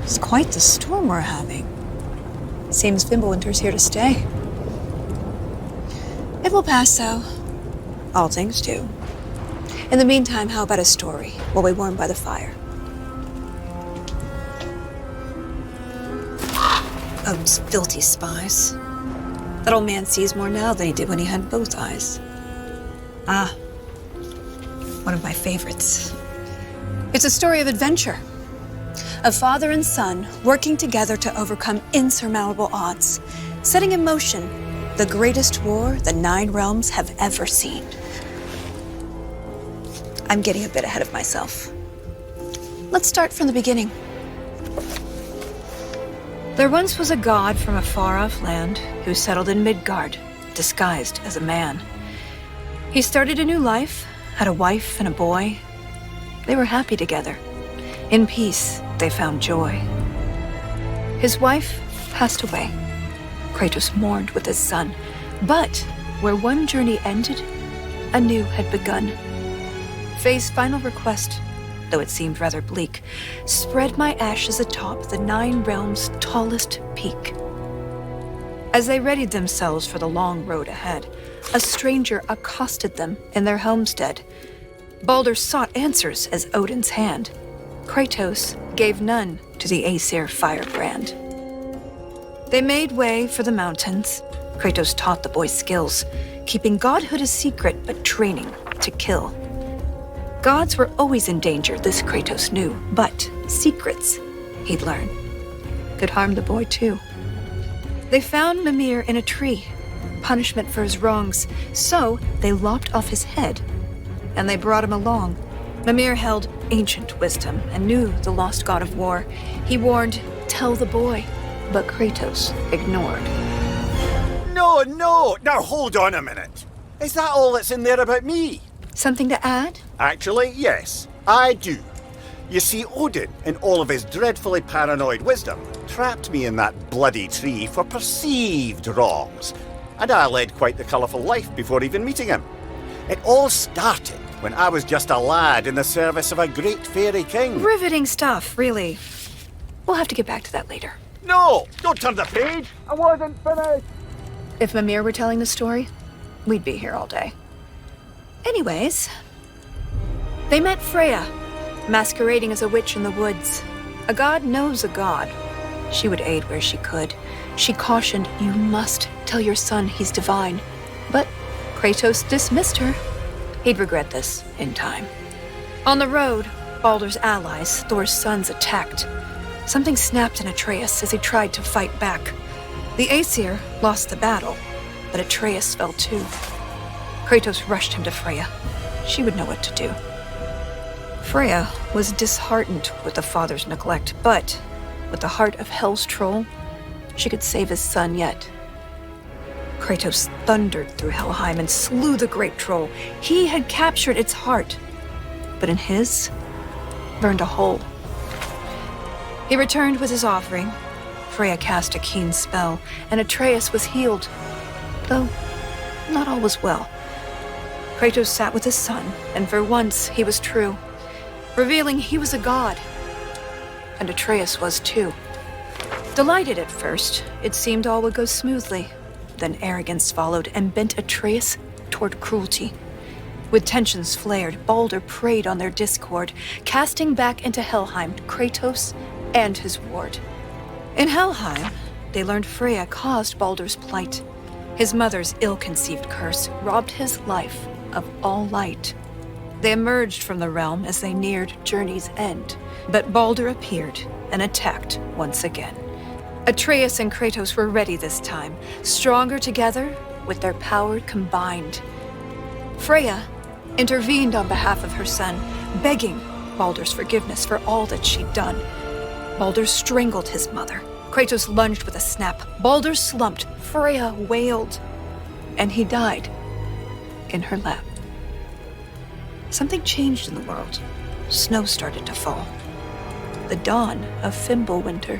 It's quite the storm we're having. Seems Fimbulwinter's here to stay. It will pass, though. All things do. In the meantime, how about a story while we warm by the fire? Those filthy spies. That old man sees more now than he did when he had both eyes. Ah, one of my favorites. It's a story of adventure. A father and son working together to overcome insurmountable odds, setting in motion the greatest war the 9 realms have ever seen. I'm getting a bit ahead of myself. Let's start from the beginning. There once was a god from a far-off land who settled in Midgard, disguised as a man. He started a new life, had a wife and a boy. They were happy together. In peace, they found joy. His wife passed away. Kratos mourned with his son, but where one journey ended, a new had begun. Faye's final request, though it seemed rather bleak, spread my ashes atop the 9 realms' tallest peak. As they readied themselves for the long road ahead, a stranger accosted them in their homestead. Baldur sought answers as Odin's hand. Kratos gave none to the Aesir firebrand. They made way for the mountains. Kratos taught the boy skills, keeping godhood a secret but training to kill. Gods were always in danger, this Kratos knew, but secrets, he'd learn, could harm the boy too. They found Mimir in a tree, punishment for his wrongs, so they lopped off his head, and they brought him along. Mimir held ancient wisdom and knew the lost god of war. He warned, "Tell the boy," but Kratos ignored. No, now hold on a minute. Is that all that's in there about me? Something to add? Actually, yes, I do. You see, Odin, in all of his dreadfully paranoid wisdom, trapped me in that bloody tree for perceived wrongs, and I led quite the colourful life before even meeting him. It all started when I was just a lad in the service of a great fairy king. Riveting stuff, really. We'll have to get back to that later. No, don't turn the page. I wasn't finished. If Mimir were telling the story, we'd be here all day. Anyways, they met Freya, masquerading as a witch in the woods. A god knows a god. She would aid where she could. She cautioned, "You must tell your son he's divine." But Kratos dismissed her. He'd regret this in time. On the road, Baldur's allies, Thor's sons, attacked. Something snapped in Atreus as he tried to fight back. The Aesir lost the battle, but Atreus fell too. Kratos rushed him to Freya. She would know what to do. Freya was disheartened with the father's neglect, but with the heart of Hell's troll, she could save his son yet. Kratos thundered through Helheim and slew the great troll. He had captured its heart, but in his, burned a hole. He returned with his offering. Freya cast a keen spell, and Atreus was healed, though not all was well. Kratos sat with his son, and for once he was true, revealing he was a god, and Atreus was too. Delighted at first, it seemed all would go smoothly. Then arrogance followed and bent Atreus toward cruelty. With tensions flared, Baldur preyed on their discord, casting back into Helheim Kratos and his ward. In Helheim, they learned Freya caused Baldur's plight. His mother's ill-conceived curse robbed his life of all light. They emerged from the realm as they neared journey's end, but Baldur appeared and attacked once again. Atreus and Kratos were ready this time, stronger together with their power combined. Freya intervened on behalf of her son, begging Baldur's forgiveness for all that she'd done. Baldur strangled his mother. Kratos lunged with a snap. Baldur slumped. Freya wailed. And he died in her lap. Something changed in the world. Snow started to fall. The dawn of Fimbulwinter.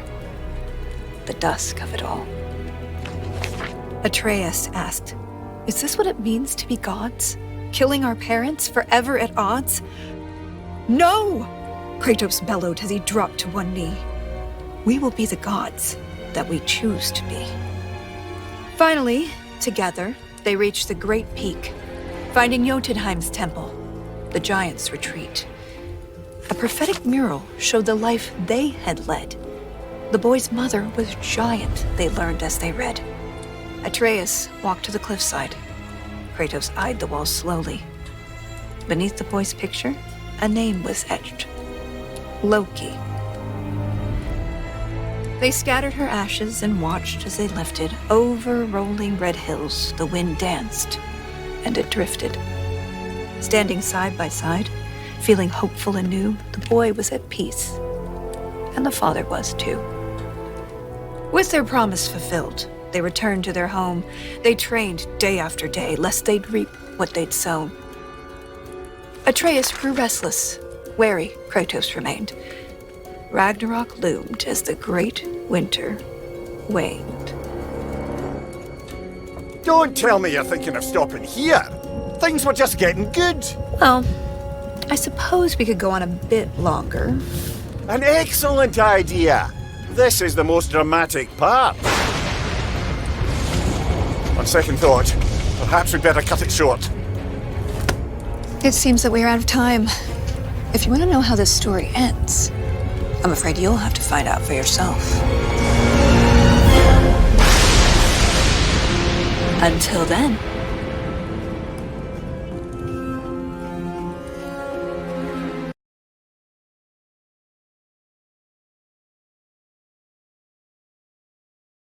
The dusk of it all. Atreus asked, "Is this what it means to be gods? Killing our parents forever at odds?" "No!" Kratos bellowed as he dropped to one knee. we will be the gods that we choose to be. Finally, together, they reached the Great Peak, finding Jotunheim's temple, the giants' retreat. A prophetic mural showed the life they had led. The boy's mother was giant, they learned as they read. Atreus walked to the cliffside. Kratos eyed the walls slowly. Beneath the boy's picture, a name was etched. Loki. They scattered her ashes and watched as they lifted. Over rolling red hills, the wind danced, and it drifted. Standing side by side, feeling hopeful and new, the boy was at peace. And the father was too. With their promise fulfilled, they returned to their home. They trained day after day, lest they'd reap what they'd sown. Atreus grew restless. Wary, Kratos remained. Ragnarok loomed as the great winter waned. Don't tell me you're thinking of stopping here. Things were just getting good. Well, I suppose we could go on a bit longer. An excellent idea. This is the most dramatic part. On second thought, perhaps we'd better cut it short. It seems that we're out of time. If you want to know how this story ends, I'm afraid you'll have to find out for yourself. Until then.